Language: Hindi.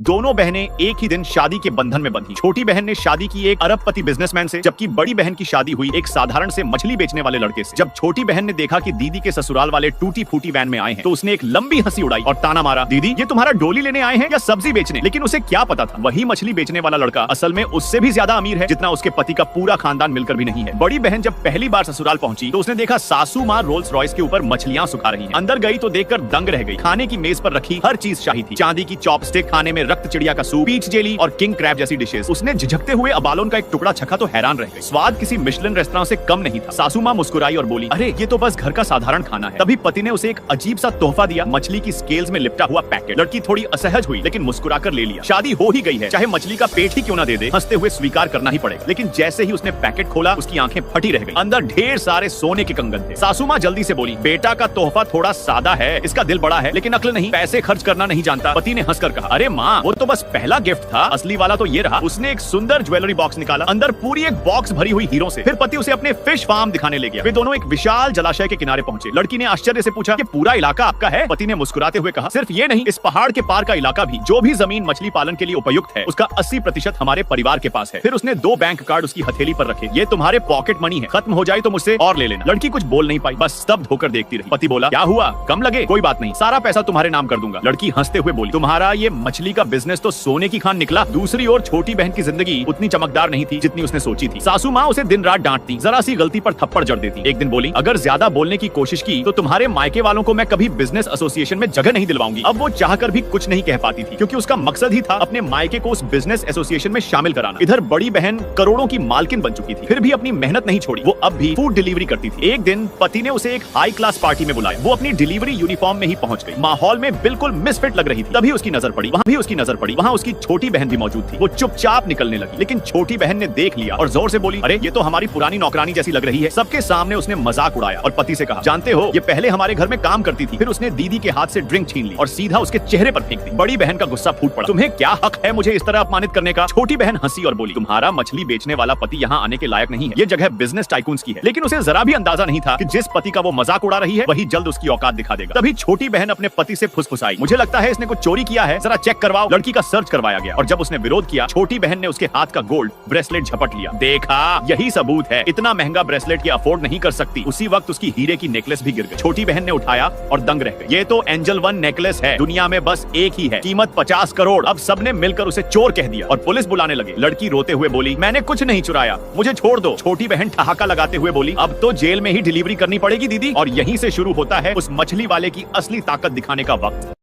दोनों बहनें एक ही दिन शादी के बंधन में बंधी। छोटी बहन ने शादी की एक अरबपति बिजनेसमैन से, जबकि बड़ी बहन की शादी हुई एक साधारण से मछली बेचने वाले लड़के से। जब छोटी बहन ने देखा कि दीदी के ससुराल वाले टूटी फूटी वैन में आए हैं, तो उसने एक लंबी हंसी उड़ाई और ताना मारा, दीदी ये तुम्हारा डोली लेने आए हैं या सब्जी बेचने? लेकिन उसे क्या पता था, वही मछली बेचने वाला लड़का असल में उससे भी ज्यादा अमीर है, जितना उसके पति का पूरा खानदान मिलकर भी नहीं है। बड़ी बहन जब पहली बार ससुराल पहुंची तो उसने देखा सासू माँ रोल्स रॉयस के ऊपर मछलियां सुखा रही हैं। अंदर गई तो देखकर दंग रह गई। खाने की मेज पर रखी हर चीज शाही थी। चांदी की चॉपस्टिक, खाने में रक्त चिड़िया का सूप, पीच जेली और किंग क्रैब जैसी डिशेस। उसने झिझकते हुए अबालोन का एक टुकड़ा चखा तो हैरान रह गई। स्वाद किसी मिशेलिन रेस्तरां से कम नहीं था। सासू माँ मुस्कुराई और बोली, अरे ये तो बस घर का साधारण खाना है। तभी पति ने उसे एक अजीब सा तोहफा दिया, मछली की स्केल्स में लिपटा हुआ पैकेट। लड़की थोड़ी असहज हुई लेकिन मुस्कुराकर ले लिया। शादी हो ही गई है, चाहे मछली का पेट ही क्यों ना दे दे, हंसते हुए स्वीकार करना ही पड़ेगा। लेकिन जैसे ही उसने पैकेट खोला, उसकी आंखें फटी रह गई। अंदर ढेर सारे सोने के कंगन थे। सासू माँ जल्दी से बोली, बेटा का तोहफा थोड़ा सादा है, इसका दिल बड़ा है लेकिन अक्ल नहीं, पैसे खर्च करना नहीं जानता। पति ने हंसकर कहा, अरे माँ वो तो बस पहला गिफ्ट था, असली वाला तो ये रहा। उसने एक सुंदर ज्वेलरी बॉक्स निकाला, अंदर पूरी एक बॉक्स भरी हुई हीरों से। फिर पति उसे अपने फिश फार्म दिखाने ले गया। वे दोनों एक विशाल जलाशय के किनारे पहुंचे। लड़की ने आश्चर्य से पूछा, ये पूरा इलाका आपका है? पति ने मुस्कुराते हुए कहा, सिर्फ ये नहीं, इस पहाड़ के पार का इलाका भी। जो भी जमीन मछली पालन के लिए उपयुक्त है, उसका 80% हमारे परिवार के पास है। फिर उसने 2 बैंक कार्ड उसकी हथेली पर रखे। ये तुम्हारे पॉकेट मनी है, खत्म हो जाए तो मुझसे और ले लेना। लड़की कुछ बोल नहीं पाई, बस स्तब्ध होकर देखती रही। पति बोला, क्या हुआ, कम लगे? कोई बात नहीं, सारा पैसा तुम्हारे नाम कर दूंगा। लड़की हंसते हुए बोली, तुम्हारा ये मछली का बिजनेस तो सोने की खान निकला। दूसरी ओर छोटी बहन की जिंदगी उतनी चमकदार नहीं थी जितनी उसने सोची थी। सासू माँ उसे दिन रात डांटती, जरा सी गलती पर थप्पड़ जड़ देती। एक दिन बोली, अगर ज्यादा बोलने की कोशिश की तो तुम्हारे मायके वालों को मैं कभी बिजनेस एसोसिएशन में जगह नहीं दिलवाऊंगी। अब वो चाहकर भी कुछ नहीं कह पाती थी, क्योंकि उसका मकसद ही था अपने मायके को उस बिजनेस एसोसिएशन में शामिल कराना। इधर बड़ी बहन करोड़ों की मालकिन बन चुकी थी, फिर भी अपनी मेहनत नहीं छोड़ी। वो अब भी फूड डिलीवरी करती थी। एक दिन पति ने उसे एक हाई क्लास पार्टी में बुलाया। वो अपनी डिलीवरी यूनिफॉर्म में ही पहुंच गई। माहौल में बिल्कुल मिसफिट लग रही थी। तभी उसकी नजर पड़ी, वहाँ उसकी छोटी बहन भी मौजूद थी। वो चुपचाप निकलने लगी, लेकिन छोटी बहन ने देख लिया और जोर से बोली, अरे ये तो हमारी पुरानी नौकरानी जैसी लग रही है। सबके सामने उसने मजाक उड़ाया और पति से कहा, जानते हो ये पहले हमारे घर में काम करती थी। फिर उसने दीदी के हाथ से ड्रिंक छीन ली और सीधा उसके चेहरे पर फेंक दी। बड़ी बहन का गुस्सा फूट पड़ा, तुम्हें क्या हक है मुझे इस तरह अपमानित करने का? छोटी बहन हंसी और बोली, तुम्हारा मछली बेचने वाला पति यहाँ आने के लायक नहीं है। ये जगह बिजनेस टाइकून्स की है। लेकिन उसे जरा भी अंदाजा नहीं था कि जिस पति का वो मजाक उड़ा रही है, वही जल्द उसकी औकात दिखा देगा। तभी छोटी बहन अपने पति से फुसफुसाई, मुझे लगता है इसने कुछ चोरी किया है, जरा चेक करवाओ। लड़की का सर्च करवाया गया और जब उसने विरोध किया, छोटी बहन ने उसके हाथ का गोल्ड ब्रेसलेट झपट लिया। देखा, यही सबूत है, इतना महंगा ब्रेसलेट ये अफोर्ड नहीं कर सकती। उसी वक्त उसकी हीरे की नेकलेस भी गिर गई। छोटी बहन ने उठाया और दंग रह गई। ये तो एंजल 1 नेकलेस है, दुनिया में बस एक ही है, कीमत 50 करोड़। अब सबने मिलकर उसे चोर कह दिया और पुलिस बुलाने लगे। लड़की रोते हुए बोली, मैंने कुछ नहीं चुराया, मुझे छोड़ दो। छोटी बहन ठहाका लगाते हुए बोली, अब तो जेल में ही डिलीवरी करनी पड़ेगी दीदी। और यहीं से शुरू होता है उस मछली वाले की असली ताकत दिखाने का वक्त।